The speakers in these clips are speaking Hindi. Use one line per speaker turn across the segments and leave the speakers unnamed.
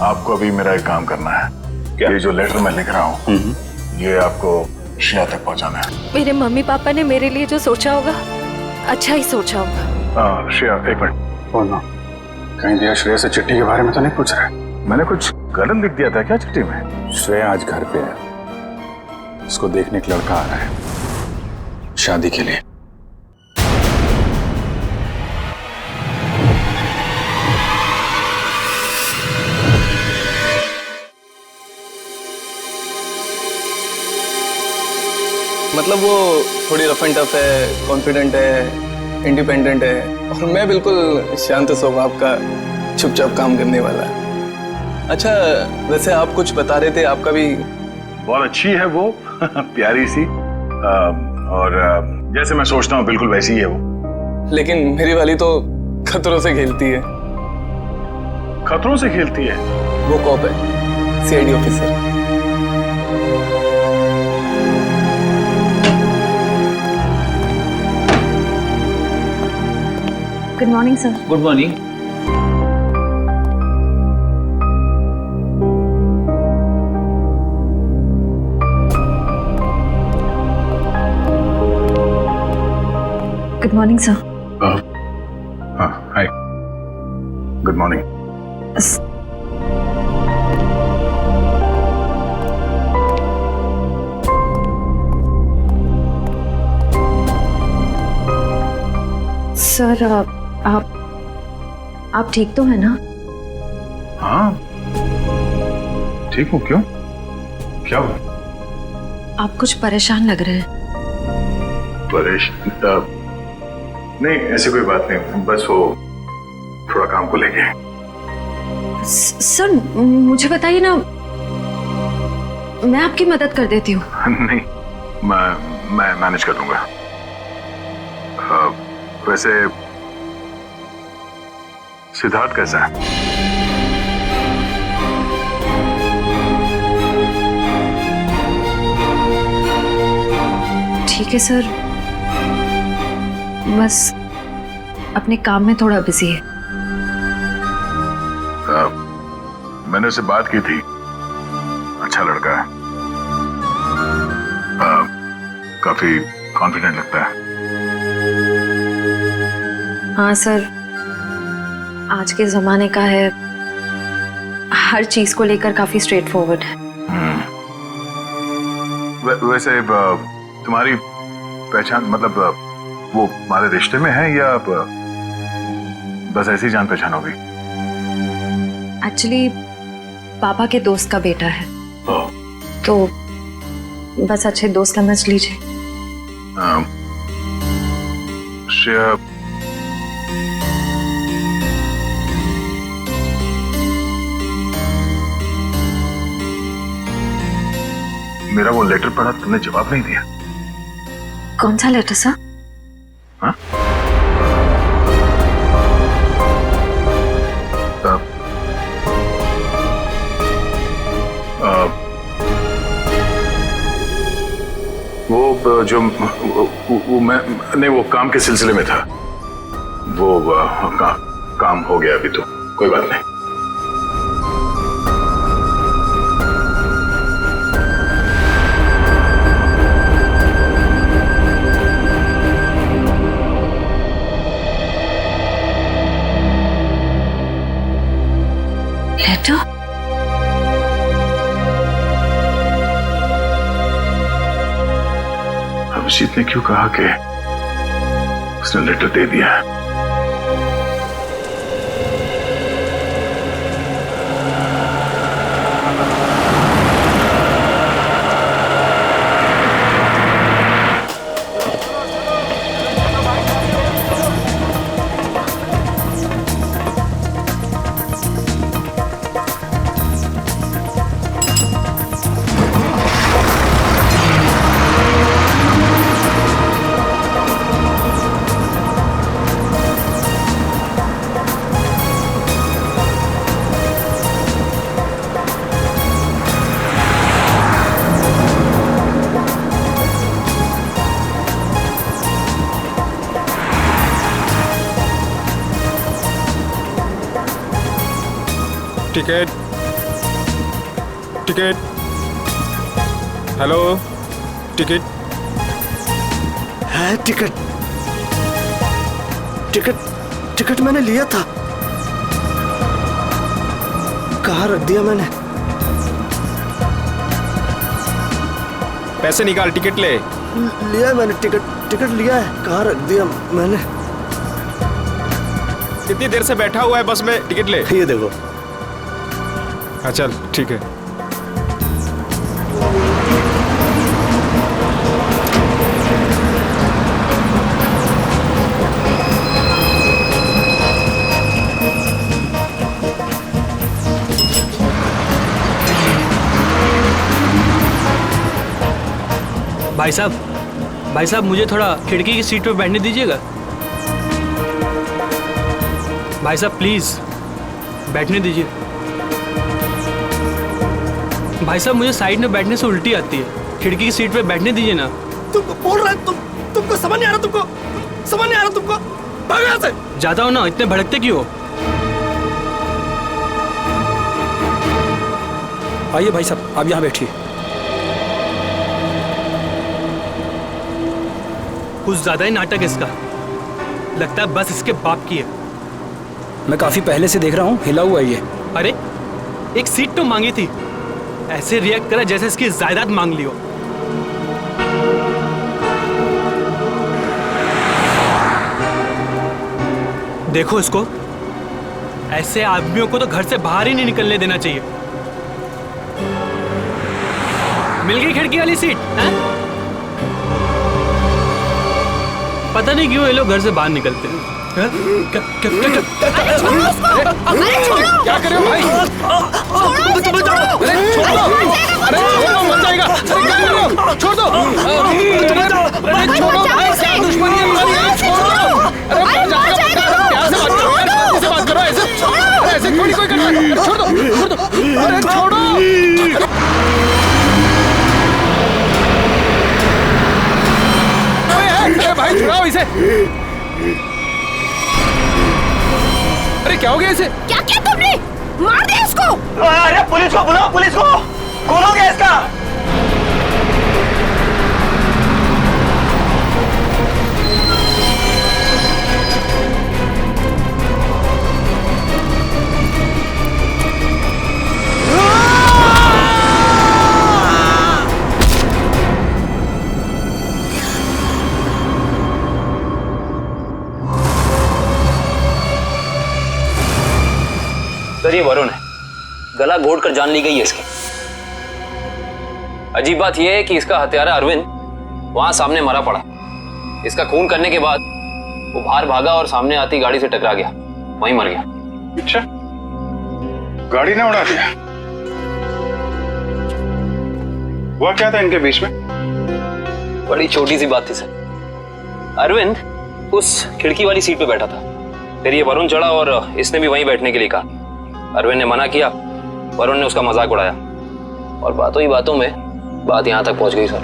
आपको अभी मेरा एक काम करना है।
क्या?
ये जो लेटर मैं लिख रहा हूँ ये आपको श्रेया तक पहुँचाना है।
मेरे मम्मी पापा ने मेरे लिए जो सोचा होगा अच्छा ही सोचा होगा।
श्रेया एक मिनट। ओह नो, कहीं दिया श्रेया से चिट्ठी के बारे में तो नहीं पूछ रहा है? मैंने कुछ गलत लिख दिया था क्या चिट्ठी में? श्रेया आज घर पे है, उसको देखने एक लड़का आ रहा है शादी के लिए।
मतलब वो थोड़ी रफ एंड टफ है, कॉन्फिडेंट है, इंडिपेंडेंट है और मैं बिल्कुल शांत स्वभाव का चुपचाप काम करने वाला। अच्छा वैसे आप कुछ बता रहे थे, आपका भी
बहुत अच्छी है वो प्यारी सी और जैसे मैं सोचता हूँ बिल्कुल वैसी ही है वो।
लेकिन मेरी वाली तो खतरों से खेलती है।
खतरों से खेलती है?
वो कॉप है, CID officer.
Good morning sir.
Good morning.
Good morning sir.
हाँ हाय, गुड मॉर्निंग।
सर आप ठीक तो है ना?
हाँ ठीक हूँ। क्यों, क्या हुआ?
आप कुछ परेशान लग रहे हैं।
परेशान? नहीं ऐसी कोई बात नहीं, बस वो थोड़ा काम को लेके।
सर मुझे बताइए ना, मैं आपकी मदद कर देती हूँ।
नहीं मैं मैनेज कर लूंगा। वैसे सिद्धार्थ कैसा है?
ठीक है सर, बस अपने काम में थोड़ा बिजी है।
मैंने उससे बात की थी, अच्छा लड़का है, काफी कॉन्फिडेंट लगता है।
हाँ सर, आज के जमाने का है, हर चीज को लेकर काफी स्ट्रेट फॉरवर्ड है।
वैसे तुम्हारी पहचान मतलब वो हमारे रिश्ते में है या बस ऐसी जान पहचान हो गई?
एक्चुअली पापा के दोस्त का बेटा है, तो बस अच्छे दोस्त समझ लीजिए।
श्रेया, मेरा वो लेटर पढ़ा, तुमने जवाब नहीं दिया।
कौन सा लेटर सर?
हाँ? वो जो वो मैं नहीं, वो काम के सिलसिले में था। वो काम हो गया अभी, तो कोई बात नहीं।
लेटर?
अभिजीत ने क्यों कहा कि उसने लेटर दे दिया है?
Ticket
ticket. हेलो, टिकट
है? टिकट टिकट टिकट मैंने लिया था, कहाँ रख दिया मैंने?
पैसे निकाल, टिकट ले।
लिया है मैंने, टिकट लिया है, कहाँ रख दिया मैंने?
कितनी देर से बैठा हुआ है बस में, टिकट ले।
ये देखो।
हाँ चल ठीक है।
भाई साहब मुझे थोड़ा खिड़की की सीट पे बैठने दीजिएगा। भाई साहब प्लीज बैठने दीजिए। भाई साहब मुझे साइड में बैठने से उल्टी आती है, खिड़की की सीट पे बैठने दीजिए ना।
तुमको बोल रहा है, तुमको समझ नहीं आ रहा? तुमको समझ नहीं आ रहा? तुमको भागो यहाँ से।
जाता हो ना, इतने भड़कते क्यों हो?
आइए भाई साहब, आप यहाँ बैठिए।
कुछ ज्यादा ही नाटक है इसका, लगता है बस इसके बाप की है।
मैं काफी पहले से देख रहा हूँ, हिला हुआ है ये।
अरे एक सीट तो मांगी थी, ऐसे रिएक्ट करा जैसे इसकी जायदाद मांग ली हो। देखो इसको, ऐसे आदमियों को तो घर से बाहर ही नहीं निकलने देना चाहिए। मिल गई खिड़की वाली सीट है? पता नहीं क्यों ये लोग घर से बाहर निकलते हैं।
क्या कर रहे हो भाई? अरे छोड़ दो, अरे छोड़ो, मर जाएगा। अरे क्या कर रहे हो? छोड़ दो, अरे छोड़ो भाई, क्या दुश्मनी है हमारी? छोड़ो, अरे मर जाएगा। प्यार से बात करो यार, शांति से बात करो। ऐसे थोड़ी कोई करता है। छोड़ दो, अरे छोड़ो। अरे भाई छुड़ाओ इसे। अरे क्या हो गया इसे?
क्या किया तुमने? मार दिया इसको।
अरे पुलिस को बुलाओ, पुलिस को। कौन हो गया इसका?
सर ये वरुण है, गला घोट कर जान ली गई है इसकी। अजीब बात यह है कि इसका हत्यारा अरविंद वहां सामने मरा पड़ा। इसका खून करने के बाद वो बाहर भागा और सामने आती गाड़ी से टकरा गया, वहीं मर गया।
अच्छा, गाड़ी ने उड़ा दिया? हुआ क्या था इनके बीच में?
बड़ी छोटी सी बात थी सर। अरविंद उस खिड़की वाली सीट पे बैठा था, फिर ये वरुण चढ़ा और इसने भी वहीं बैठने के लिए कहा। अरविंद ने मना किया, वरुण ने उसका मजाक उड़ाया और बातों ही बातों में बात यहां तक पहुंच गई सर।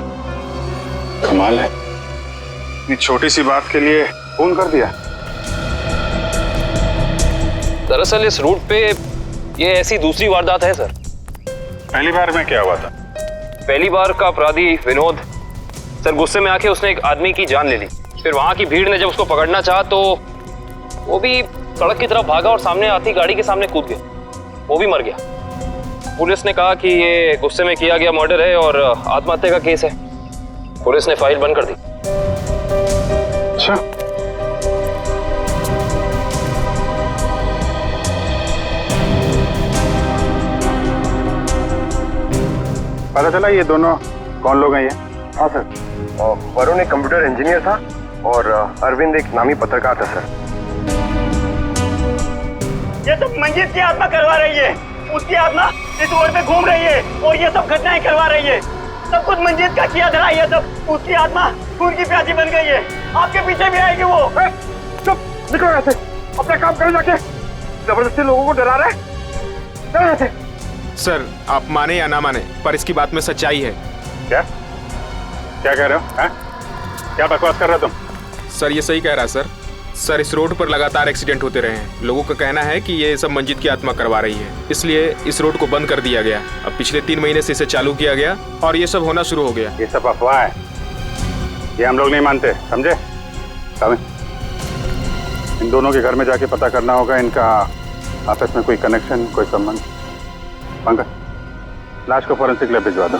कमाल है, इतनी छोटी सी बात के लिए खून कर दिया।
दरअसल इस रूट पे ये ऐसी दूसरी वारदात है सर।
पहली बार में क्या हुआ था?
पहली बार का अपराधी विनोद सर गुस्से में आके उसने एक आदमी की जान ले ली। फिर वहां की भीड़ ने जब उसको पकड़ना चाहा तो वो भी सड़क की तरफ भागा और सामने आती गाड़ी के सामने कूद गया, वो भी मर गया। पुलिस ने कहा कि ये गुस्से में किया गया मर्डर है और आत्महत्या का केस है। पुलिस ने फाइल बंद कर दी।
अच्छा, पता चला ये दोनों कौन लोग हैं? ये
हाँ सर, वरुण एक कंप्यूटर इंजीनियर था और अरविंद एक नामी पत्रकार था सर।
ये सब मंजीत की आत्मा करवा रही है, उसकी आत्मा इस रोड पे घूम रही है और ये सब घटनाएं करवा रही है। सब कुछ मंजीत का किया धरा, ये सब उसकी आत्मा खून की प्यासी बन गई है। आपके पीछे भी आएगी वो।
चुप, निकलो यहाँ से, अपना काम करो जाके। जबरदस्ती लोगों को डरा रहे, चलो यहाँ से।
सर आप माने या ना माने, पर इसकी बात में सच्चाई है।
क्या क्या कह रहे हो? क्या बकवास कर रहे हो तुम?
सर ये सही कह रहा है सर, सर, इस रोड पर लगातार एक्सीडेंट होते रहे हैं। लोगों का कहना है कि ये सब मंजीत की आत्मा करवा रही है, इसलिए इस रोड को बंद कर दिया गया। अब पिछले 3 महीने से इसे चालू किया गया और ये सब होना शुरू हो गया।
ये सब अफवाह है, ये हम लोग नहीं मानते, समझे? इन दोनों के घर में जाके पता करना होगा, इनका आपस में कोई कनेक्शन, कोई संबंध। पंकज, लाश को फॉरेंसिक लैब भिजवा दो।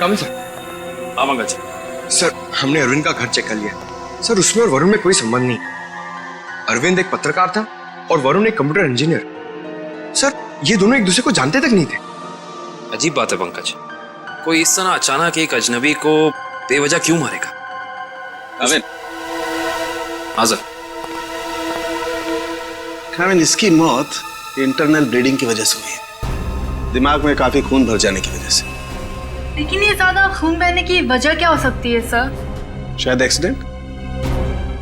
कम सर। हाँ पंकज सर, हमने अरविंद का घर चेक कर लिया सर। उसमें और वरुण में कोई संबंध नहीं। अरविंद एक पत्रकार था और वरुण एक कंप्यूटर इंजीनियर। सर, ये दोनों एक दूसरे को जानते तक नहीं थे।
अजीब बात है पंकज, कोई इस तरह अचानक एक अजनबी को बेवजह क्यों मारेगा?
अरविंद।
हाँ सर।
अरविंद, इसकी मौत इंटरनल ब्लीडिंग की वजह से हुई है, दिमाग में काफी खून भर जाने की वजह से।
लेकिन ये ज्यादा खून बहने की वजह क्या हो सकती है सर?
शायद एक्सीडेंट।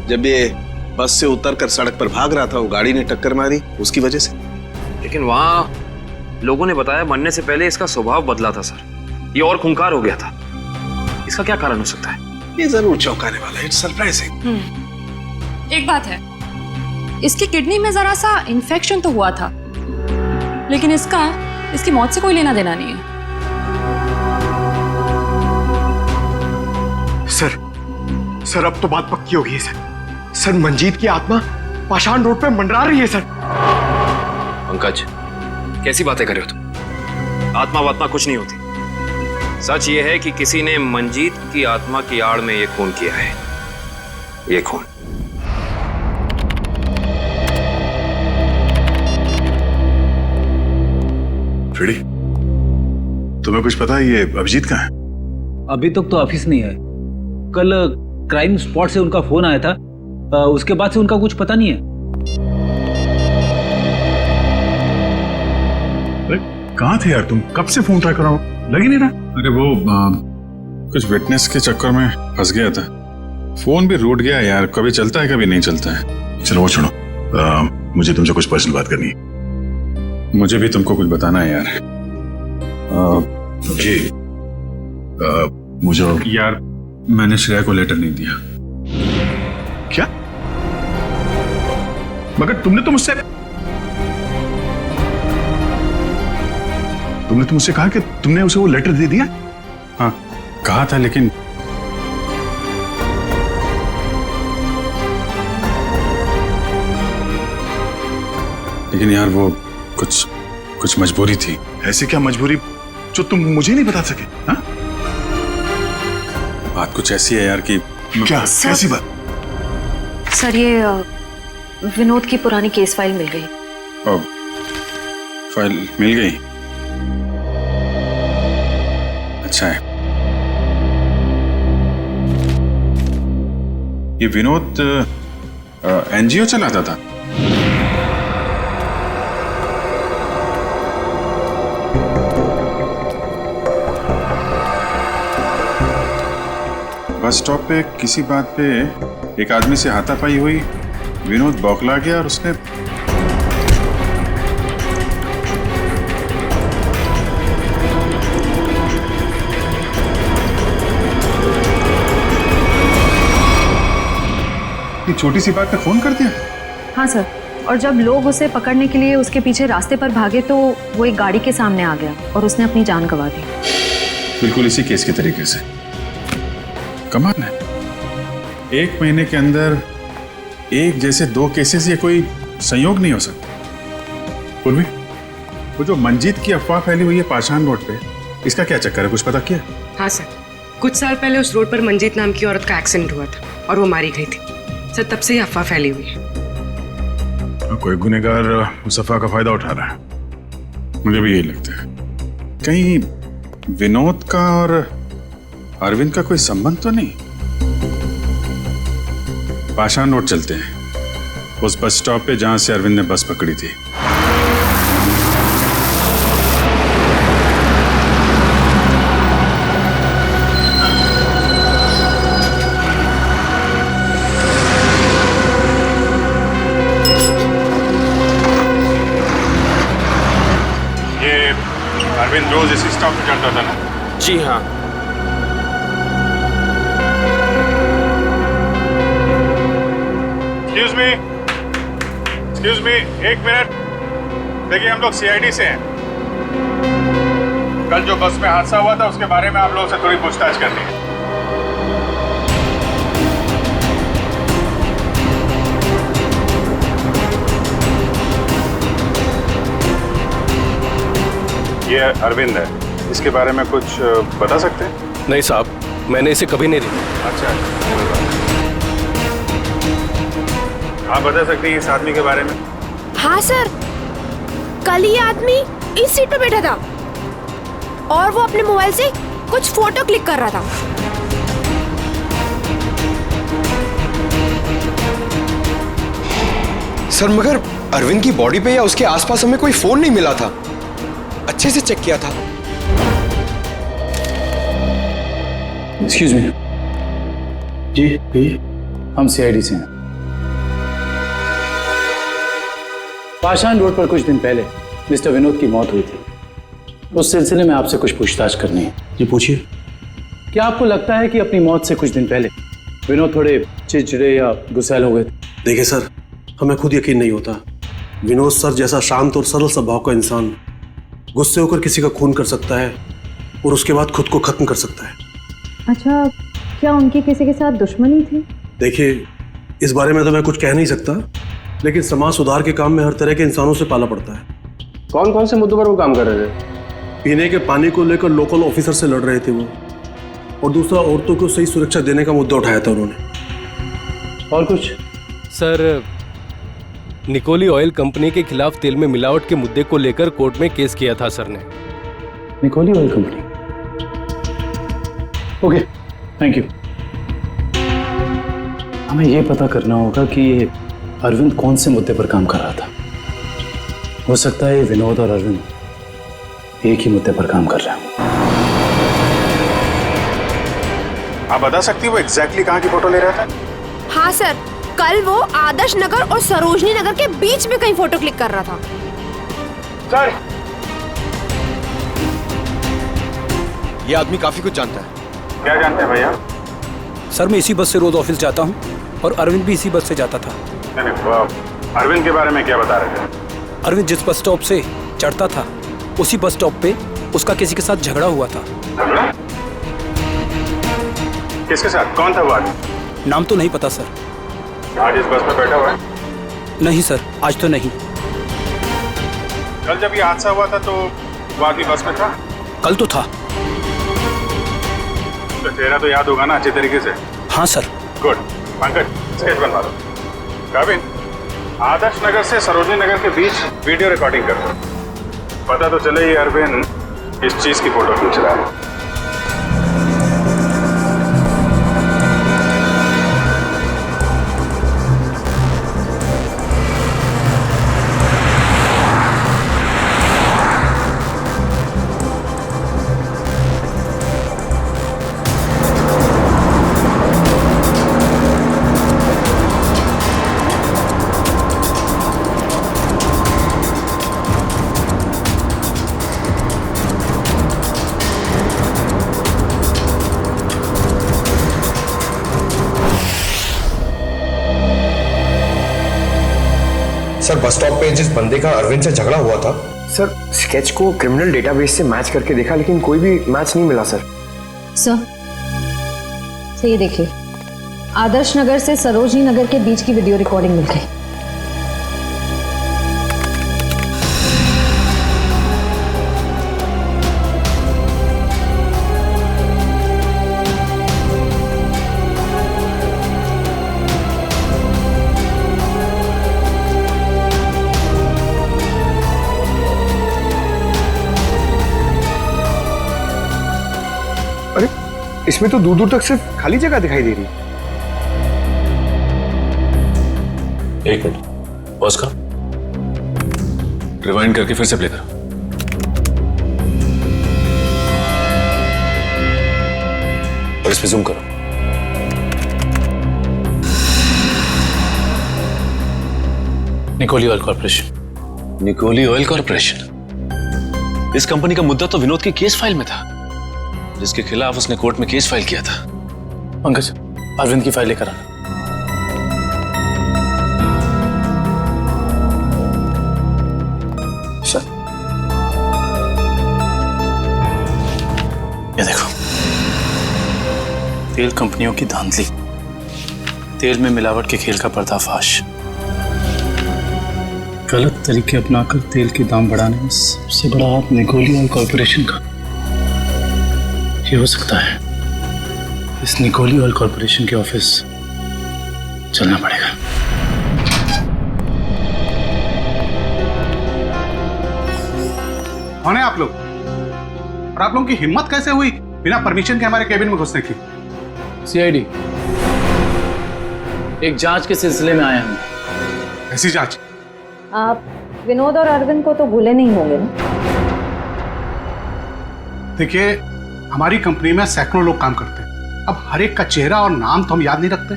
जब ये बस से उतरकर सड़क पर भाग रहा था, वो गाड़ी ने टक्कर मारी, उसकी वजह से।
लेकिन वहां लोगों ने बताया मरने से पहले इसका स्वभाव बदला था सर, ये और खूंखार हो गया था। इसका क्या कारण हो सकता है?
ये जरूर चौंकाने वाला है, इट्स सरप्राइजिंग।
एक बात है, इसकी किडनी में जरा सा इन्फेक्शन तो हुआ था, लेकिन इसकी मौत से कोई लेना देना नहीं है।
सर अब तो बात पक्की हो गई है सर। सर, मंजीत की आत्मा पाषाण रोड पे मंडरा रही है सर।
पंकज, कैसी बातें कर रहे हो तुम? आत्मा वात्मा कुछ नहीं होती। सच ये है कि किसी ने मंजीत की आत्मा की आड़ में ये खून किया है। ये खून
फ्रेडी, तुम्हें कुछ पता है ये अभिजीत कहाँ है?
अभी तक तो ऑफिस नहीं है। कल क्राइम स्पॉट से उनका फोन आया था, उसके बाद से उनका कुछ पता नहीं है।
अरे कहाँ थे यार तुम? कब से फोन ट्राई कर रहा हूँ, लग ही नहीं रहा। अरे वो कुछ विटनेस के चक्कर में फंस गया था, फोन भी रूट गया यार। कभी चलता है कभी नहीं चलता है। चलो वो छोड़ो, मुझे तुमसे कुछ पर्सनल बात करनी है। मुझे भी तुमको कुछ बताना है यार। जी मुझे यार, मैंने श्रेया को लेटर नहीं दिया। क्या? मगर तुमने तो मुझसे कहा कि तुमने उसे वो लेटर दे दिया। हाँ कहा था, लेकिन यार वो कुछ मजबूरी थी। ऐसी क्या मजबूरी जो तुम मुझे नहीं बता सके? हाँ? बात कुछ ऐसी है यार कि क्या? कैसी बात?
सर, ये विनोद की पुरानी केस फाइल मिल गई।
फाइल मिल गई? अच्छा है। ये विनोद एनजीओ चलाता था। बस स्टॉप पे किसी बात पे एक आदमी से हाथापाई हुई, विनोद बौखला गया और उसने छोटी सी बात पे फोन कर दिया।
हाँ सर, और जब लोग उसे पकड़ने के लिए उसके पीछे रास्ते पर भागे तो वो एक गाड़ी के सामने आ गया और उसने अपनी जान गंवा दी।
बिल्कुल इसी केस के तरीके से। कमाल है, 1 महीने के अंदर एक जैसे 2 केसेस, ये कोई संयोग नहीं हो सकता। पूर्वी, वो जो मंजीत की अफवाह फैली हुई है पाषाण रोड पे, इसका क्या चक्कर है? कुछ पता किया?
हाँ सर, कुछ साल पहले उस रोड पर मंजीत नाम की औरत का एक्सीडेंट हुआ था और वो मारी गई थी सर। तब से ही अफवाह फैली हुई है।
कोई गुनहगार उस अफवाह का फायदा उठा रहा है, मुझे भी यही लगता है। कहीं विनोद का और अरविंद का कोई संबंध तो नहीं? पाषाण रोड चलते हैं, उस बस स्टॉप पे जहां से अरविंद ने बस पकड़ी थी। ये अरविंद रोज इसी स्टॉप पे चलता था ना?
जी हाँ।
एक्सक्यूज मी, एक मिनट। देखिए, हम लोग सीआईडी से हैं। कल जो बस में हादसा हुआ था उसके बारे में आप लोगों से थोड़ी पूछताछ करनी है। ये अरविंद है, इसके बारे में कुछ बता सकते हैं?
नहीं साहब, मैंने इसे कभी नहीं देखा।
अच्छा, आप बता सकते हैं इस आदमी के बारे में?
हाँ सर, कल ये आदमी इस सीट पे बैठा था और वो अपने मोबाइल से कुछ फोटो क्लिक कर रहा था।
सर मगर अरविंद की बॉडी पे या उसके आसपास हमें कोई फोन नहीं मिला था। अच्छे से चेक किया था।
Excuse me. जी हम सीआईडी से हैं। पाषाण रोड पर कुछ दिन पहले मिस्टर विनोद की मौत हुई थी। उस सिलसिले में आपसे कुछ पूछताछ करनी है।
जी पूछिए।
क्या आपको लगता है कि अपनी मौत से कुछ दिन पहले विनोद थोड़े चिड़चिड़े या गुस्सैल हो गए थे?
देखिए सर, हमें खुद यकीन नहीं होता। विनोद सर जैसा शांत और सरल स्वभाव का इंसान गुस्से होकर किसी का खून कर सकता है और उसके बाद खुद को खत्म कर सकता है।
अच्छा, क्या उनकी किसी के साथ दुश्मनी थी?
देखिए, इस बारे में तो मैं कुछ कह नहीं सकता, लेकिन समाज सुधार के काम में हर तरह के इंसानों से पाला पड़ता है।
कौन कौन से मुद्दों पर वो काम कर रहे थे?
पीने के पानी को लेकर लोकल ऑफिसर से लड़ रहे थे वो, और दूसरा औरतों को सही सुरक्षा देने का मुद्दा उठाया था उन्होंने।
और कुछ?
सर, निकोली ऑयल कंपनी के खिलाफ तेल में मिलावट के मुद्दे को लेकर कोर्ट में केस किया था सर ने।
निकोली oil company? Okay, thank you. हमें यह पता करना होगा कि अरविंद कौन से मुद्दे पर काम कर रहा था। हो सकता है विनोद और अरविंद एक ही मुद्दे पर काम कर रहे हैं।
आप बता सकती हो वो एग्जैक्टली कहाँ की फोटो ले रहा था?
हाँ सर, कल वो आदर्श नगर और सरोजनी नगर के बीच में कहीं फोटो क्लिक कर रहा था।
सर,
ये आदमी काफी कुछ जानता है।
क्या जानते हैं भैया?
सर, मैं इसी बस से रोज ऑफिस जाता हूँ और अरविंद भी इसी बस से जाता था।
नहीं, अरविंद के बारे में क्या बता रहे थे?
अरविंद जिस बस स्टॉप से चढ़ता था उसी बस स्टॉप पे उसका किसी के साथ झगड़ा हुआ था।
झगड़ा? किसके साथ? कौन था वो आदमी?
नाम तो नहीं पता सर।
आज इस बस में बैठा हुआ है?
नहीं सर, आज तो नहीं।
कल जब ये हादसा हुआ था तो वो आदमी बस में था?
कल तो था।
तो चेहरा तो याद होगा ना अच्छे तरीके से?
हाँ सर।
गुड। पंकज, स्केच बनवा दो। काबिन, आदर्श नगर से सरोजनी नगर के बीच वीडियो रिकॉर्डिंग कर दो। पता तो चले ये अरविंद इस चीज की फोटो खींच रहा है।
सर, बस स्टॉप पे जिस बंदे का अरविंद से झगड़ा हुआ था, सर स्केच को क्रिमिनल डेटाबेस से मैच करके देखा लेकिन कोई भी मैच नहीं मिला सर।
सर ये देखिए, आदर्श नगर से सरोजनी नगर के बीच की वीडियो रिकॉर्डिंग मिल गई।
अरे, इसमें तो दूर दूर तक सिर्फ खाली जगह दिखाई दे रही है।
एक मिनट, पॉज करो, रिवाइंड करके फिर से प्ले करो। और इस पे जूम करो। निकोली ऑयल कॉर्पोरेशन। निकोली ऑयल कॉर्पोरेशन, इस कंपनी का मुद्दा तो विनोद की केस फाइल में था, जिसके खिलाफ उसने कोर्ट में केस फाइल किया था।
पंकज, अरविंद की फाइल लेकर आना। तेल कंपनियों की धांधली, तेल में मिलावट के खेल का पर्दाफाश, गलत तरीके अपनाकर तेल के दाम बढ़ाने में सबसे बड़ा हाथ निकोली ऑयल कॉर्पोरेशन का। ये हो सकता है इस निकोली ऑयल कॉर्पोरेशन के ऑफिस चलना पड़ेगा।
कौन है आप लोग? और आप लोगों की हिम्मत कैसे हुई बिना परमिशन के हमारे केबिन में घुसने की?
सीआईडी, एक जांच के सिलसिले में आए हम।
ऐसी जांच?
आप विनोद और अरविंद को तो भूले नहीं होंगे ना?
देखिए, हमारी कंपनी में सैकड़ों लोग काम करते हैं। अब हर एक का चेहरा और नाम तो हम याद नहीं रखते।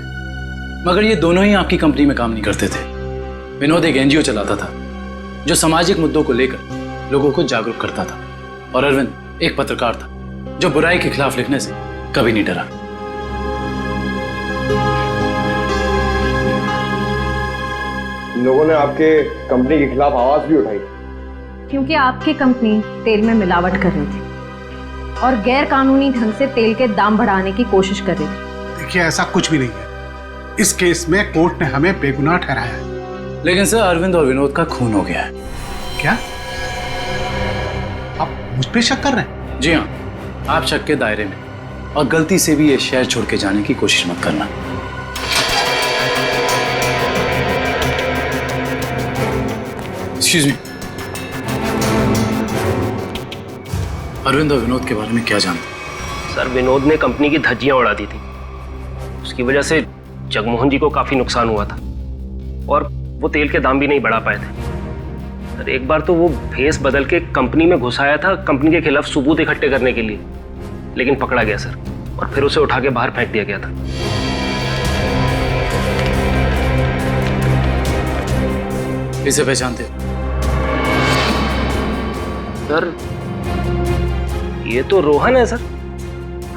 मगर ये दोनों ही आपकी कंपनी में काम नहीं करते थे। विनोद एक एनजीओ चलाता था जो सामाजिक मुद्दों को लेकर लोगों को जागरूक करता था, और अरविंद एक पत्रकार था जो बुराई के खिलाफ लिखने से कभी नहीं डरा।
लोगों ने आपके कंपनी के खिलाफ आवाज भी उठाई
क्योंकि आपकी कंपनी तेल में मिलावट कर रही थी और गैर कानूनी ढंग से तेल के दाम बढ़ाने की कोशिश कर रही थी।
देखिए, ऐसा कुछ भी नहीं है। इस केस में कोर्ट ने हमें बेगुनाह ठहराया है।
लेकिन सर, अरविंद और विनोद का खून हो गया है।
क्या आप मुझ पे शक कर रहे हैं?
जी हाँ, आप शक के दायरे में, और गलती से भी ये शहर छोड़ के जाने की कोशिश मत करना। एक्सक्यूज मी, अरविंद और विनोद के बारे में क्या जानते?
सर, विनोद ने कंपनी की धज्जियां उड़ा दी थी। उसकी वजह से जगमोहन जी को काफी नुकसान हुआ था, और वो तेल के दाम भी नहीं बढ़ा पाए थे। सर, एक बार तो वो भेस बदल के कंपनी में घुस आया था कंपनी के खिलाफ सबूत इकट्ठे करने के लिए, लेकिन पकड़ा गया सर, और फिर उसे उठा के बाहर फेंक दिया गया था।
इसे पहचानते?
सर, ये तो रोहन है सर,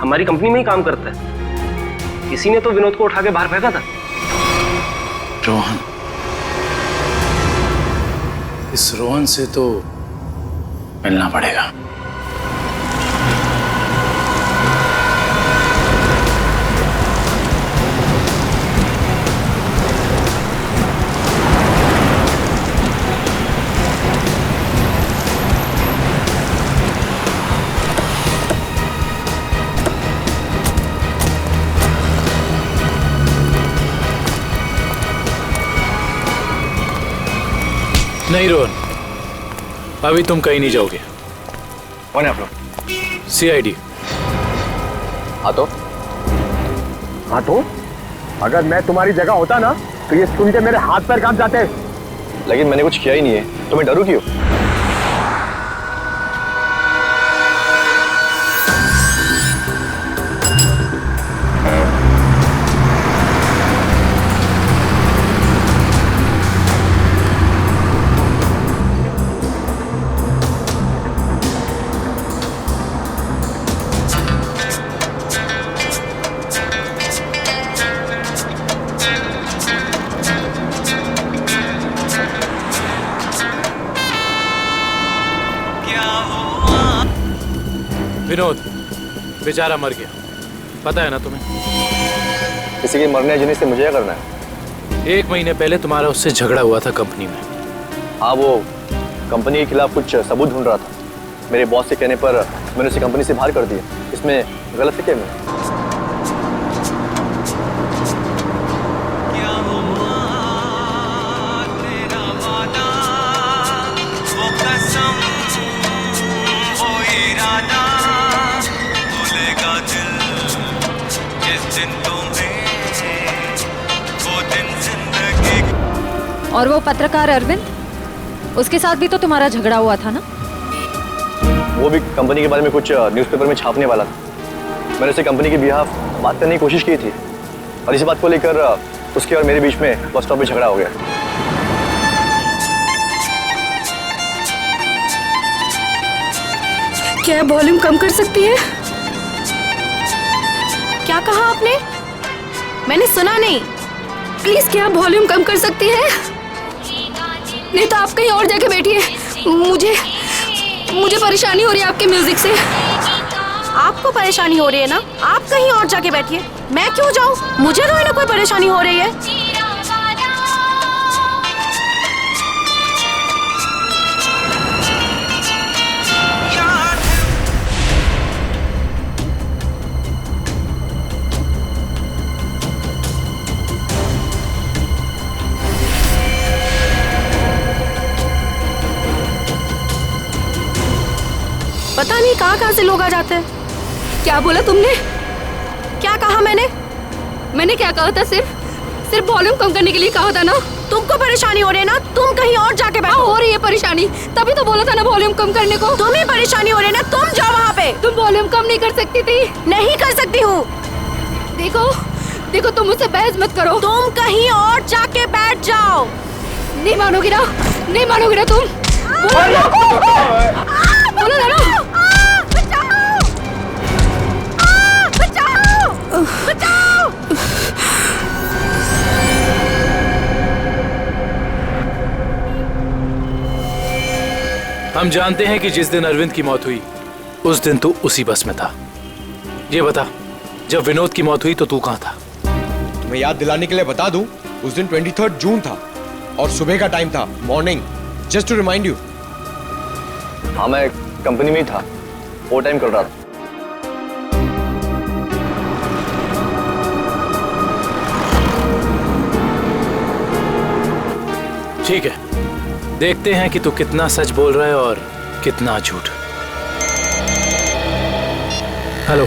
हमारी कंपनी में ही काम करता है। इसी ने तो विनोद को उठा के बाहर फेंका था।
रोहन? इस रोहन से तो मिलना पड़ेगा। नहीं रोहन, अभी तुम कहीं नहीं जाओगे।
कौन है आप लोग?
सीआईडी।
हाँ तो अगर मैं तुम्हारी जगह होता ना तो ये सुन के मेरे हाथ पैर कांप जाते। लेकिन मैंने कुछ किया ही नहीं है, तो मैं डरूं क्यों?
विनोद बेचारा मर गया, पता है ना तुम्हें?
किसी के मरने जीने से मुझे क्या करना है?
1 महीने पहले तुम्हारा उससे झगड़ा हुआ था कंपनी में।
हाँ, वो कंपनी के खिलाफ कुछ सबूत ढूंढ रहा था। मेरे बॉस के कहने पर मैंने उसे कंपनी से बाहर कर दिया। इसमें गलत है क्या मैं?
और वो पत्रकार अरविंद, उसके साथ भी तो तुम्हारा झगड़ा हुआ था ना?
वो भी कंपनी के बारे में कुछ न्यूज़पेपर में छापने वाला था। मैंने उसे कंपनी के बिहाफ बात करने की कोशिश की थी, और इसी बात को लेकर उसके और मेरे बीच में बस स्टॉप में झगड़ा हो गया।
क्या वॉल्यूम कम कर सकती है? क्या कहा आपने? मैंने सुना नहीं। प्लीज, क्या वॉल्यूम कम कर सकती है? नहीं तो आप कहीं और जाके बैठिए। मुझे परेशानी हो रही है आपके म्यूजिक से। आपको परेशानी हो रही है ना, आप कहीं और जाके बैठिए, मैं क्यों जाऊँ? मुझे तो ना कोई परेशानी हो रही है। पता नहीं कहाँ से लोग आ जाते हैं।
क्या बोला तुमने?
क्या कहा मैंने?
मैंने क्या कहा था? सिर्फ वॉल्यूम कम करने के लिए कहा था ना।
तुमको परेशानी हो रही है ना, तुम कहीं और जाके बैठो।
हो रही है परेशानी, तभी तो बोला था ना वॉल्यूम कम करने को।
तुम्हें परेशानी हो रही है ना, तुम जाओ वहाँ पे।
तुम वॉल्यूम कम नहीं कर सकती थी?
नहीं कर सकती हूँ।
देखो तुम मुझसे बहस मत करो।
तुम कहीं और जाके बैठ जाओ।
नहीं मानोगी ना, नहीं मानोगी ना तुम। बोलो ना।
बचाओ!
हम जानते हैं कि जिस दिन अरविंद की मौत हुई उस दिन तू उसी बस में था। ये बता, जब विनोद की मौत हुई तो तू कहाँ था?
तुम्हें याद दिलाने के लिए बता दूं, उस दिन 23 जून था और सुबह का टाइम था, morning, just to remind you.
हाँ, मैं कंपनी में ही था, ओवर टाइम कर रहा था।
ठीक है, देखते हैं कि तू कितना सच बोल रहा है और कितना झूठ। हेलो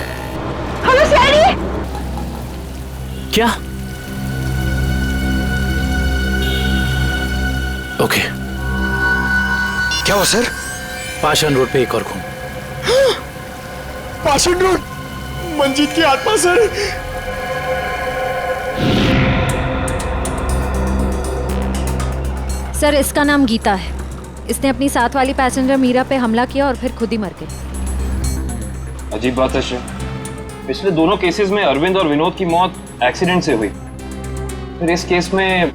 सैडी।
क्या? ओके।
क्या हुआ सर?
पाषाण रोड पे एक और खून।
पाषाण रोड, मंजीत की आत्मा सर।
सर, इसका नाम गीता है। इसने अपनी साथ वाली पैसेंजर मीरा पे हमला किया और फिर खुद ही मर गई।
अजीब बात है श्रेय, पिछले दोनों केसेस में अरविंद और विनोद की मौत एक्सीडेंट से हुई, फिर इस केस में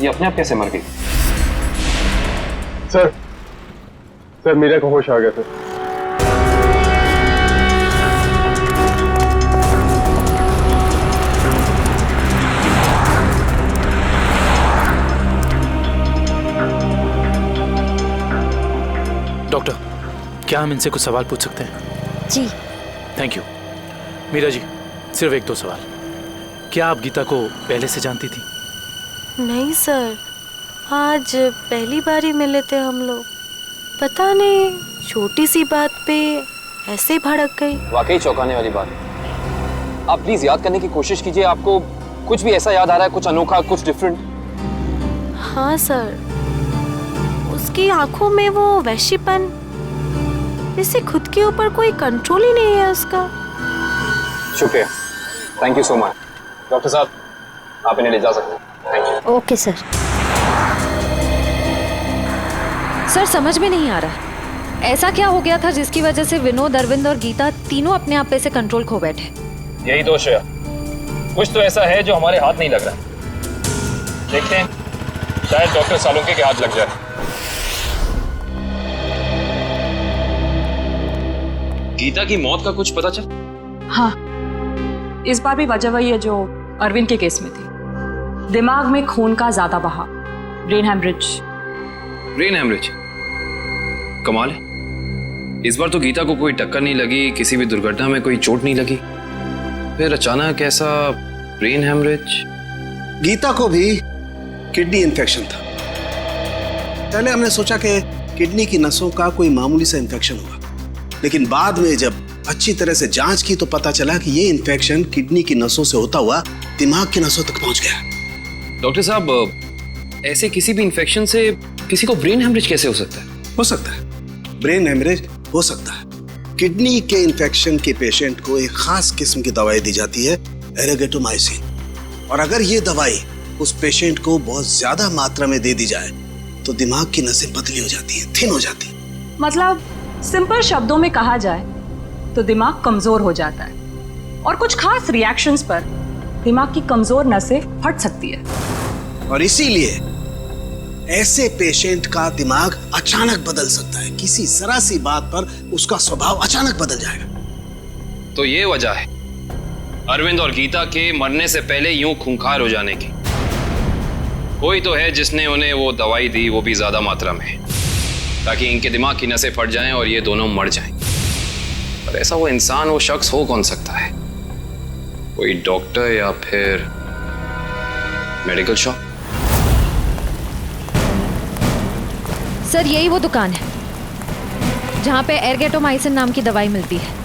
ये अपने आप कैसे मर गई?
सर मीरा को होश आ गया सर।
डॉक्टर, क्या हम इनसे कुछ सवाल पूछ सकते हैं?
जी।
Thank you. मीरा जी, सिर्फ 1-2 सवाल। क्या आप गीता को पहले से जानती थी?
नहीं सर, आज पहली बार ही मिले थे हम लोग। पता नहीं छोटी सी बात पे ऐसे ही भड़क गई।
वाकई चौंकाने वाली बात। आप प्लीज याद करने की कोशिश कीजिए, आपको कुछ भी ऐसा याद आ रहा है, कुछ अनोखा, कुछ डिफरेंट?
हाँ सर, उसकी आंखों में वो वैश्यपन, जैसे खुद के ऊपर कोई कंट्रोल ही नहीं है उसका।
शुक्रिया, thank you so much. Doctor साहब, आप इन्हें ले जा सकते हैं। Thank you.
Okay sir.
Sir, समझ में नहीं आ रहा ऐसा क्या हो गया था जिसकी वजह से विनोद, अरविंद और गीता तीनों अपने आप पे से कंट्रोल खो बैठे।
यही दोष है, कुछ तो ऐसा है जो हमारे हाथ नहीं लग रहा। देखते हैं, शायद डॉक्टर सालुंके के हाथ लग जाए। गीता की मौत का कुछ पता चल?
हाँ, इस बार भी वजह वही है जो अरविंद के केस में थी। दिमाग में खून का ज्यादा बहाव, ब्रेन हैमरेज।
Brain haemorrhage? कमाल है, इस बार तो गीता को कोई टक्कर नहीं लगी, किसी भी दुर्घटना में कोई चोट नहीं लगी, फिर अचानक ऐसा ब्रेन हैमरेज।
गीता को भी किडनी इन्फेक्शन था। पहले हमने सोचा कि किडनी की नसों का कोई मामूली सा इन्फेक्शन हुआ, लेकिन बाद में जब अच्छी तरह से जांच की तो पता चला कि ये इन्फेक्शन किडनी की नसों से होता हुआ दिमाग की नसों तक पहुंच गया।
डॉक्टर साहब, ऐसे किसी भी इन्फेक्शन से किसी को ब्रेन हैमरेज कैसे हो सकता है?
हो सकता है, ब्रेन हैमरेज हो सकता है। किडनी के इन्फेक्शन के पेशेंट को एक खास किस्म की दवाई दी जाती है, एरेगेटोमाइसिन, और अगर ये दवाई उस पेशेंट को बहुत ज्यादा मात्रा में दे दी जाए तो दिमाग की नसें पतली हो जाती हैं, थिन हो जाती हैं।
मतलब सिंपल शब्दों में कहा जाए तो दिमाग कमजोर हो जाता है और कुछ खास रिएक्शंस पर दिमाग की कमजोर नसें फट सकती है।
और इसीलिए ऐसे पेशेंट का दिमाग अचानक बदल सकता है, किसी जरा सी बात पर उसका स्वभाव अचानक बदल जाएगा।
तो ये वजह है अरविंद और गीता के मरने से पहले यूं खूंखार हो जाने की। कोई तो है जिसने उन्हें वो दवाई दी, वो भी ज्यादा मात्रा में, ताकि इनके दिमाग की नसें फट जाएं और ये दोनों मर जाएं। पर ऐसा वो इंसान, वो शख्स हो कौन सकता है? कोई डॉक्टर या फिर मेडिकल शॉप?
सर यही वो दुकान है जहाँ पे एर्गेटोमाइसिन नाम की दवाई मिलती है।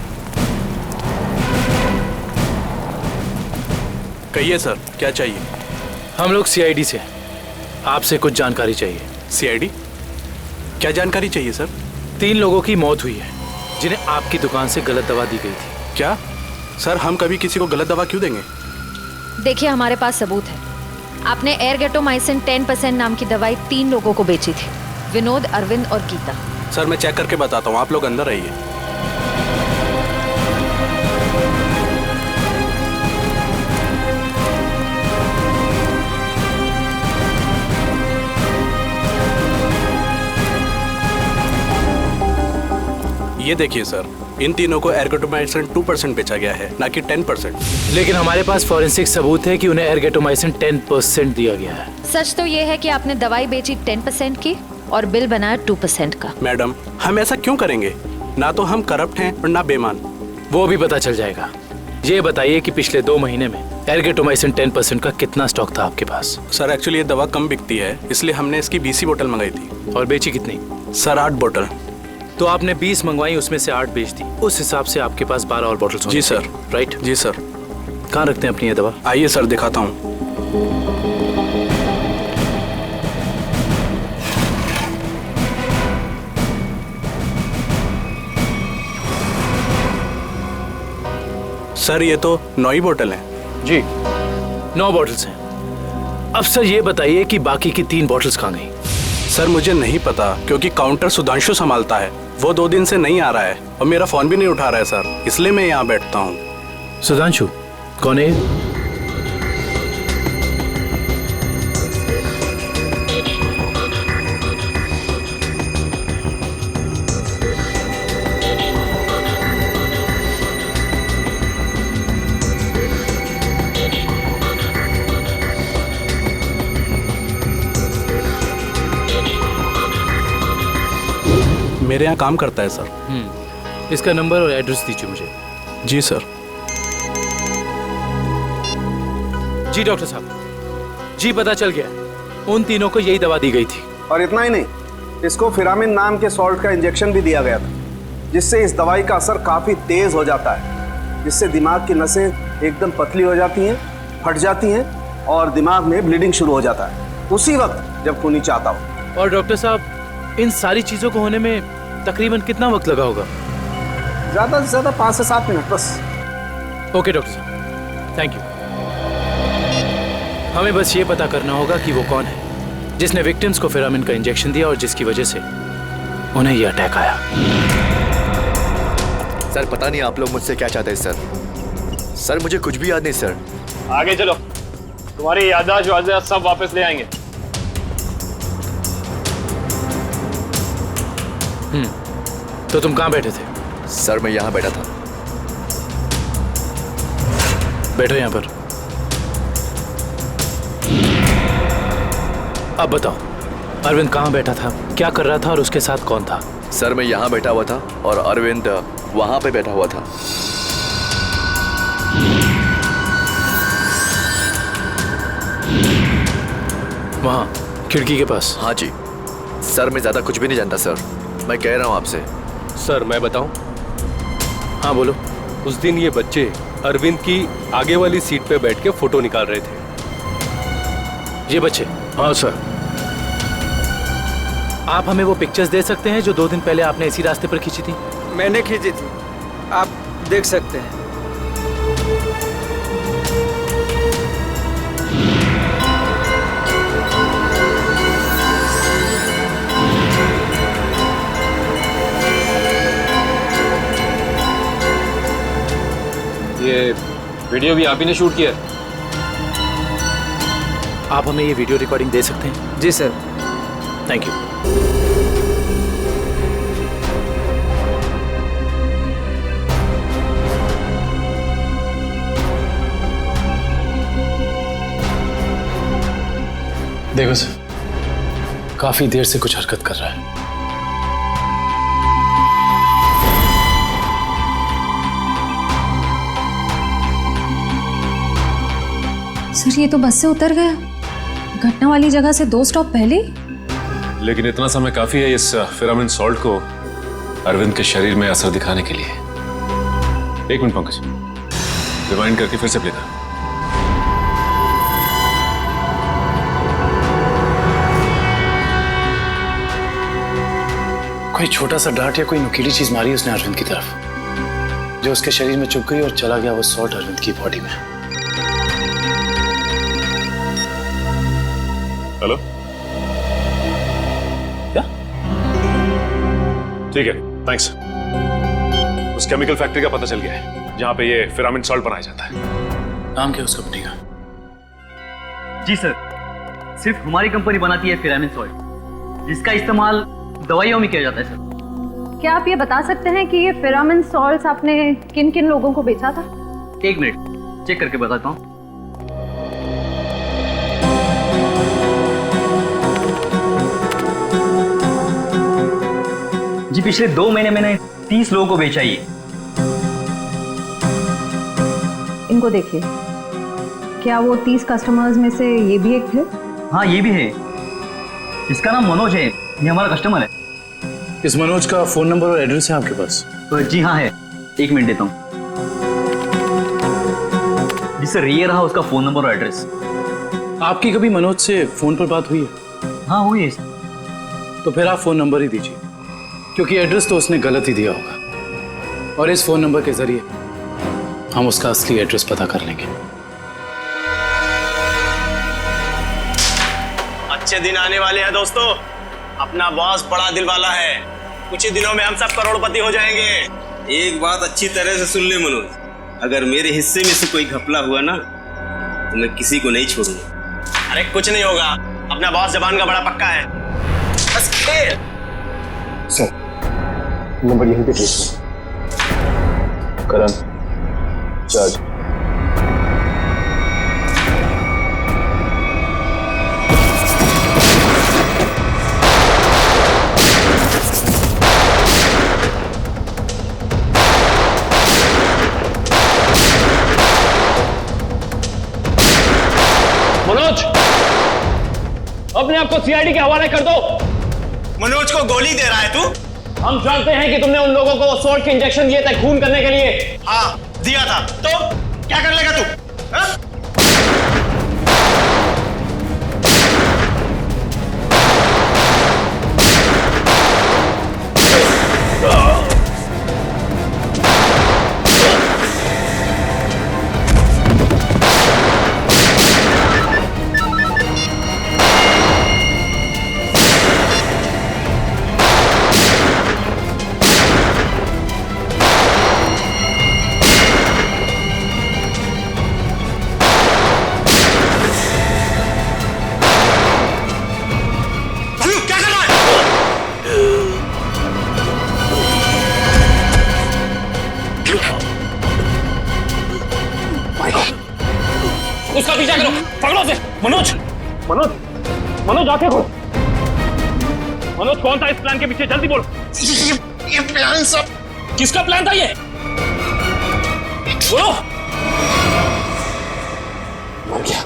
कहिए सर, क्या चाहिए?
हम लोग सीआईडी से, आपसे कुछ जानकारी चाहिए।
सीआईडी? क्या जानकारी चाहिए सर?
3 लोगों की मौत हुई है जिन्हें आपकी दुकान से गलत दवा दी गई थी।
क्या सर, हम कभी किसी को गलत दवा क्यों देंगे?
देखिए हमारे पास सबूत है। आपने एर्गेटोमाइसिन 10% नाम की दवाई 3 लोगों को बेची थी, विनोद, अरविंद और गीता।
सर मैं चेक करके बताता हूँ, आप लोग अंदर रहिए। ये देखिए सर, इन तीनों को एर्गेटोमाइसिन 2% बेचा गया है, ना कि 10%।
लेकिन हमारे पास फॉरेंसिक सबूत है कि उन्हें एर्गेटोमाइसिन 10% दिया गया है।
सच तो ये है कि आपने दवाई बेची 10% की और बिल बनाया 2% का।
मैडम, हम ऐसा क्यों करेंगे? ना तो हम करप्ट हैं और ना बेईमान।
वो भी पता चल जाएगा। ये बताइए कि पिछले 2 महीने में एर्गेटोमाइसिन 10% का कितना स्टॉक था आपके पास?
सर एक्चुअली ये दवा कम बिकती है, इसलिए हमने इसकी 20 बोतल मंगाई थी।
और बेची कितनी?
सर 8 बोतल।
तो आपने 20 मंगवाई, उसमें से 8 बेच दी। उस हिसाब से आपके पास 12 और बोतल।
जी सर।
राइट?
जी सर।
कहाँ रखते हैं अपनी ये दवा?
आइए सर दिखाता हूँ। सर ये तो 9 ही बोतल है।
जी 9 बॉटल्स हैं। अब सर ये बताइए कि बाकी की 3 बॉटल्स कहाँ गई?
सर मुझे नहीं पता, क्योंकि काउंटर सुधांशु संभालता है। वो 2 दिन से नहीं आ रहा है और मेरा फोन भी नहीं उठा रहा है सर, इसलिए मैं यहाँ बैठता हूँ।
सुधांशु कौन है?
मेरे यहाँ काम करता है सर।
इसका नंबर और एड्रेस दीजिए मुझे।
जी सर।
जी डॉक्टर साहब, जी पता चल गया, उन तीनों को यही दवा दी गई थी।
और इतना ही नहीं, इसको फिरामिन नाम के सॉल्ट का इंजेक्शन भी दिया गया था, जिससे इस दवाई का असर काफ़ी तेज़ हो जाता है, जिससे दिमाग की नसें एकदम पतली हो जाती हैं, फट जाती हैं और दिमाग में ब्लीडिंग शुरू हो जाता है उसी वक्त जब खूनी चाहता हो।
और डॉक्टर साहब, इन सारी चीज़ों को होने में तकरीबन कितना वक्त लगा होगा?
ज़्यादा से ज़्यादा 5 से 7 मिनट बस।
ओके डॉक्टर साहब, थैंक यू। हमें बस ये पता करना होगा कि वो कौन है जिसने विक्टिम्स को फिरामिन का इंजेक्शन दिया और जिसकी वजह से उन्हें ये अटैक आया।
सर पता नहीं आप लोग मुझसे क्या चाहते हैं सर। सर मुझे कुछ भी याद नहीं सर।
आगे चलो, तुम्हारी याददाश्त सब वापस ले आएंगे।
तो तुम कहाँ बैठे थे?
सर मैं यहाँ बैठा था।
बैठो यहाँ पर। अब बताओ, अरविंद कहाँ बैठा था, क्या कर रहा था और उसके साथ कौन था?
सर मैं यहाँ बैठा हुआ था और अरविंद वहाँ पे बैठा हुआ था।
वहाँ खिड़की के पास?
हाँ जी सर, मैं ज़्यादा कुछ भी नहीं जानता सर, मैं कह रहा हूँ आपसे।
सर मैं बताऊं?
हाँ बोलो।
उस दिन ये बच्चे अरविंद की आगे वाली सीट पे बैठ के फोटो निकाल रहे थे।
ये बच्चे? हाँ सर। आप हमें वो पिक्चर्स दे सकते हैं जो 2 दिन पहले आपने इसी रास्ते पर खींची थी?
मैंने खींची थी, आप देख सकते हैं।
ये वीडियो भी आप ही ने शूट किया?
आप हमें ये वीडियो रिकॉर्डिंग दे सकते हैं?
जी सर।
Thank you. देखो सर, काफी देर से कुछ हरकत कर रहा है।
सर ये तो बस से उतर गया, घटना वाली जगह से 2 स्टॉप पहले।
लेकिन इतना समय काफी है इस फिरामिन सॉल्ट को अरविंद के शरीर में असर दिखाने के लिए। 1 मिनट पंकज, रिवाइंड करके फिर से प्ले कर।
कोई छोटा सा डांट या कोई नुकीली चीज मारी उसने अरविंद की तरफ, जो उसके शरीर में चुभ गई और चला गया वो सॉल्ट अरविंद की बॉडी में।
हेलो, क्या? ठीक है, थैंक्स। उस केमिकल फैक्ट्री का पता चल गया है जहां पे ये फिरामिन सॉल्ट बनाया जाता है।
नाम क्या उस कंपनी का?
जी सर, सिर्फ हमारी कंपनी बनाती है फिरामिन सॉल्ट, जिसका इस्तेमाल दवाइयों में किया जाता है सर।
क्या आप ये बता सकते हैं कि ये फिरामिन सॉल्ट्स आपने किन किन लोगों को बेचा था?
1 मिनट चेक करके बताता हूँ। जी पिछले 2 महीने मैंने 30 लोगों को बेचा ये।
इनको देखिए, क्या वो 30 कस्टमर्स में से ये भी एक थे?
हाँ ये भी है, इसका नाम मनोज है, ये हमारा कस्टमर है।
इस मनोज का फोन नंबर और एड्रेस है आपके पास?
जी हाँ है, 1 मिनट देता हूँ। जी सर, ये रहा उसका फोन नंबर और एड्रेस।
आपकी कभी मनोज से फोन पर बात हुई है?
हाँ हुई है।
तो फिर आप फोन नंबर ही दीजिए, क्योंकि एड्रेस तो उसने गलत ही दिया होगा, और इस फोन नंबर के जरिए हम उसका असली एड्रेस पता कर लेंगे।
अच्छे दिन आने वाले हैं दोस्तों। अपना बॉस बड़ा दिल वाला है, कुछ ही दिनों में हम सब करोड़पति हो जाएंगे। एक बात अच्छी तरह से सुन ले मनोज, अगर मेरे हिस्से में से कोई घपला हुआ ना तो मैं किसी को नहीं छोड़ूंगा। अरे कुछ नहीं होगा, अपना बॉस जबान का बड़ा पक्का है। बस खेल।
सर, नंबर यहीं पे भेज दो। करण, जज।
मनोज, अपने आप को सीआईडी के हवाले कर दो। मनोज को गोली दे रहा है तू? हम जानते हैं कि तुमने उन लोगों को सॉल्ट के इंजेक्शन दिए थे खून करने के लिए। हाँ दिया था, तो क्या कर लेगा तू? हा? उसका पीछा करो, पकड़ो उसे। मनोज, मनोज, मनोज आंखें खोल। मनोज कौन था इस प्लान के पीछे? जल्दी बोलो। ये प्लान सब किसका प्लान था ये? बोलो।
मर गया।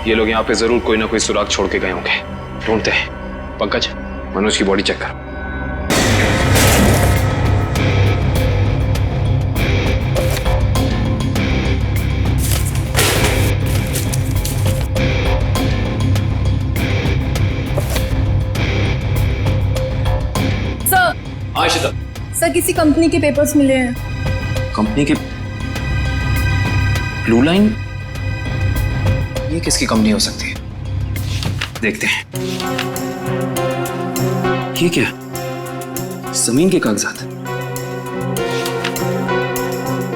ये लोग यहाँ पे जरूर कोई ना कोई सुराग छोड़ के गए होंगे, ढूंढते हैं। पंकज, मनोज की बॉडी चेक कर। आशिता,
सर किसी कंपनी के पेपर्स मिले हैं।
कंपनी के? Blue line? ये किसकी कंपनी हो सकती है? देखते हैं। ये क्या? जमीन के कागजात।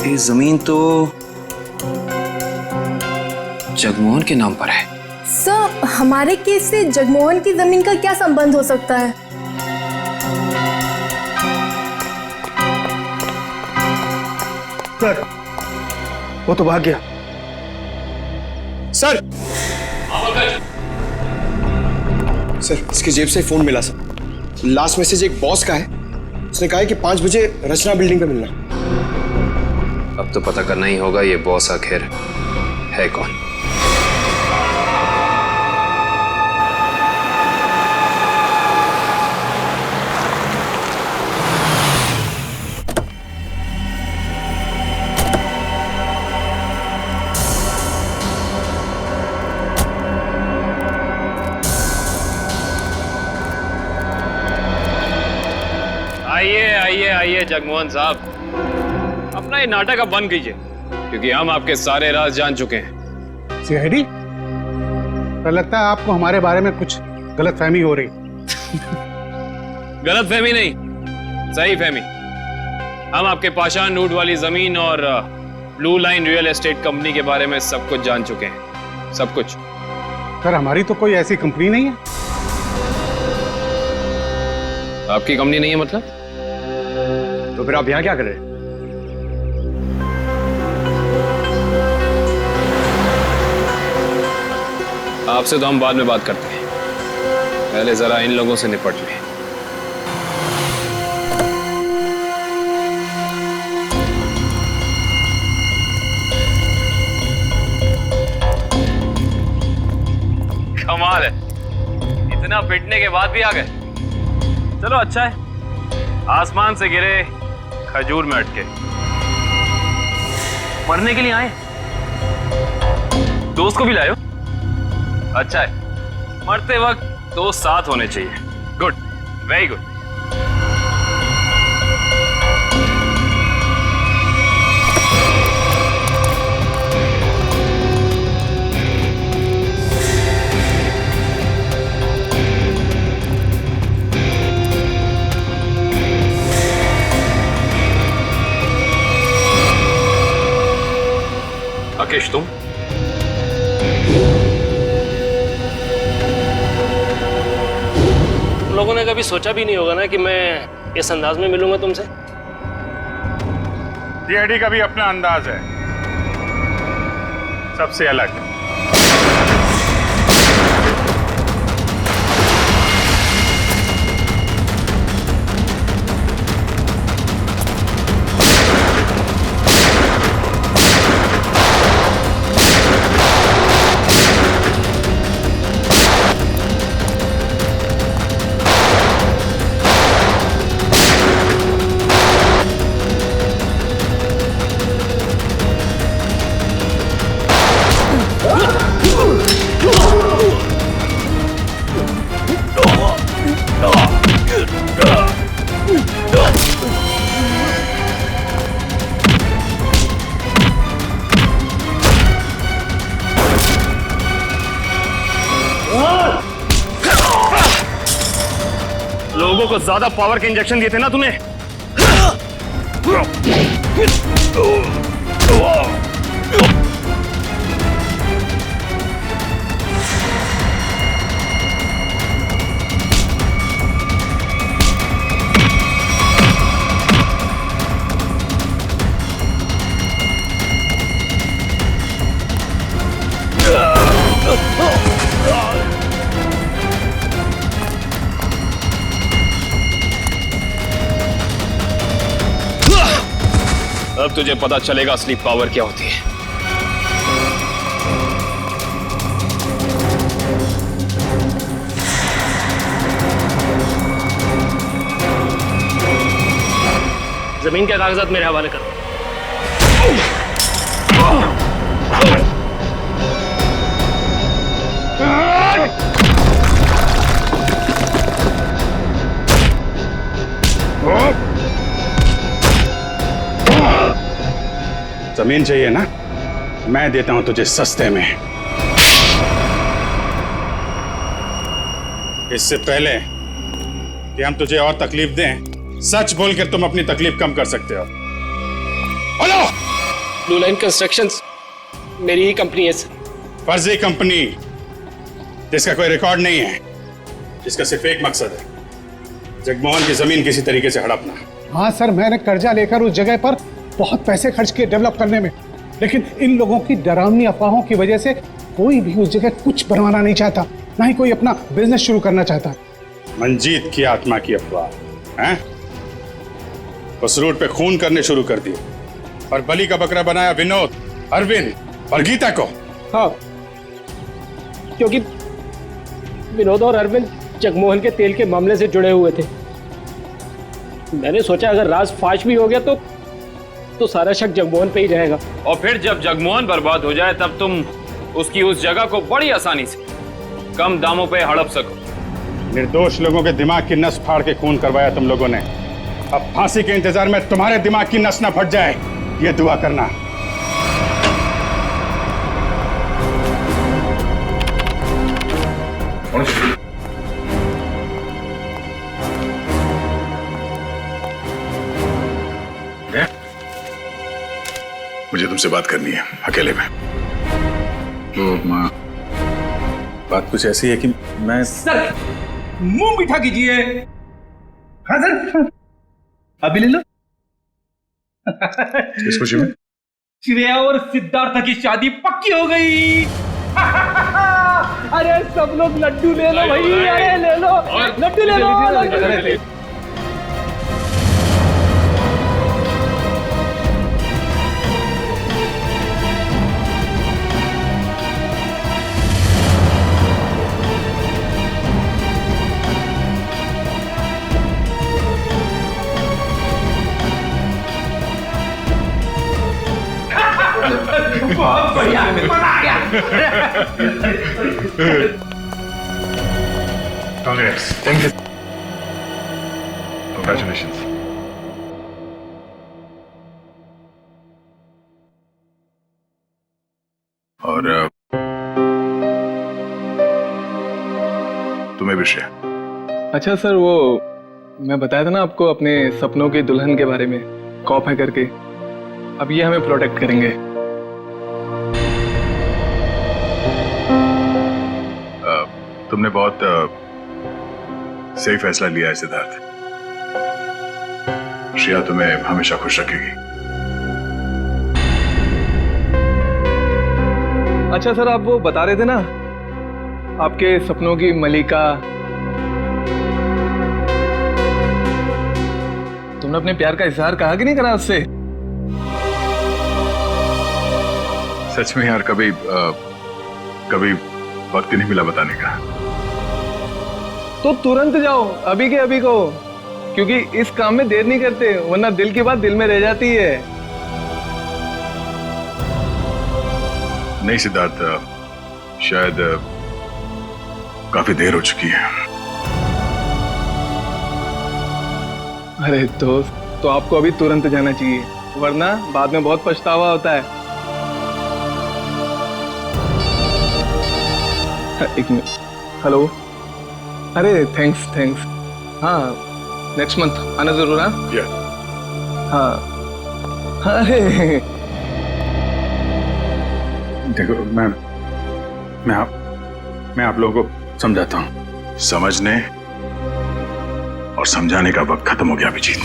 ये जमीन तो जगमोहन के नाम पर है।
सर हमारे केस से जगमोहन की जमीन का क्या संबंध हो सकता है?
सर वो तो भाग गया। सर
सर इसकी जेब से फोन मिला सर। लास्ट मैसेज एक बॉस का है, उसने कहा है कि 5 बजे रचना बिल्डिंग पे मिलना।
अब तो पता करना ही होगा ये बॉस आखिर है कौन। आइए आइए आइए जगमोहन साहब, अपना ये नाटक अब बंद कीजिए, क्योंकि हम आपके सारे राज जान चुके हैं।
सीआईडी, तो लगता है आपको हमारे बारे में कुछ गलतफहमी हो रही।
गलतफहमी नहीं, सही फहमी। हम आपके पाषाण रूट वाली जमीन और blue line real estate company के बारे में सब कुछ जान चुके हैं, सब कुछ।
सर हमारी तो कोई ऐसी कंपनी नहीं है।
आपकी कंपनी नहीं है मतलब?
तो फिर आप यहाँ क्या कर रहे हैं?
आपसे तो हम बाद में बात करते हैं, पहले जरा इन लोगों से निपट लें। कमाल है, इतना पिटने के बाद भी आ गए। चलो अच्छा है, आसमान से गिरे खजूर में अटके। मरने के लिए आए, दोस्त को भी लाए हो? अच्छा है, मरते वक्त दोस्त साथ होने चाहिए। Good, very good. राकेश तुम?
लोगों ने कभी सोचा भी नहीं होगा ना कि मैं इस अंदाज में मिलूंगा तुमसे।
सीआईडी का भी अपना अंदाज है, सबसे अलग।
लोगों को ज्यादा पावर के इंजेक्शन दिए थे ना तूने। अब तुझे पता चलेगा असली पावर क्या होती है।
जमीन के कागजात मेरे हवाले करो।
जमीन चाहिए ना, मैं देता हूं तुझे सस्ते में। इससे पहले कि हम तुझे और तकलीफ दें, सच बोलकर तुम अपनी तकलीफ कम कर सकते हो। बोलो।
ब्लू लाइन कंस्ट्रक्शंस मेरी ही कंपनी है सर।
फर्जी कंपनी जिसका कोई रिकॉर्ड नहीं है, जिसका सिर्फ एक मकसद है, जगमोहन की जमीन किसी तरीके से हड़पना।
हाँ सर, मैंने कर्जा लेकर उस जगह पर बहुत पैसे खर्च किए डेवलप करने में, लेकिन इन लोगों की डरावनी अफवाहों की वजह से कोई भी उस जगह कुछ बनवाना नहीं चाहता, ना ही कोई अपना बिजनेस शुरू करना चाहता।
मंजीत की आत्मा की अफवाह हैं? उस रूट पे खून करने शुरू कर दिए और बलि का बकरा बनाया विनोद, अरविंद और गीता को।
हाँ, क्योंकि विनोद और अरविंद जगमोहन के तेल के मामले से जुड़े हुए थे। मैंने सोचा अगर राज फाश भी हो गया तो सारा शक जगमोहन पे ही रहेगा।
और फिर जब जगमोहन बर्बाद हो जाए तब तुम उसकी उस जगह को बड़ी आसानी से कम दामों पे हड़प सको।
निर्दोष लोगों के दिमाग की नस फाड़ के खून करवाया तुम लोगों ने। अब फांसी के इंतजार में तुम्हारे दिमाग की नस न फट जाए, ये दुआ करना। मुझे तुमसे बात करनी है अकेले में। तो माँ, बात कुछ ऐसी है कि मैं
सर मुंह मीठा कीजिए। हाँ सर, अभी ले लो।
किस खुशी में?
श्रेया और सिद्धार्थ की शादी पक्की हो गई। अरे सब लोग लड्डू ले लो भाई, अरे ले लो लड्डू, ले लो। बहुत बढ़िया, मजा आ गया।
Congress, thank you, congratulations. और तुम्हें भी श्रेया।
अच्छा सर, वो मैं बताया था ना आपको अपने सपनों की दुल्हन के बारे में, कॉप है करके। अब ये हमें प्रोटेक्ट करेंगे।
तुमने बहुत सही फैसला लिया है सिद्धार्थ। श्रेया तुम्हें हमेशा खुश रखेगी।
अच्छा सर, आप वो बता रहे थे ना आपके सपनों की मलिका, तुमने अपने प्यार का इजहार कहा कि नहीं करा उससे?
सच में यार, कभी वक्त ही नहीं मिला बताने का।
तो तुरंत जाओ, अभी के अभी को, क्योंकि इस काम में देर नहीं करते, वरना दिल की बात दिल में रह जाती है।
नहीं सिद्धार्थ, शायद काफी देर हो चुकी है।
अरे दोस्त, तो आपको अभी तुरंत जाना चाहिए, वरना बाद में बहुत पछतावा होता है। एक मिनट, हेलो। अरे थैंक्स। हाँ, नेक्स्ट मंथ आना जरूर। हाँ। अरे
देखो, मैं आप लोगों को समझाता हूँ। समझने और समझाने का वक्त खत्म हो गया अभिजीत।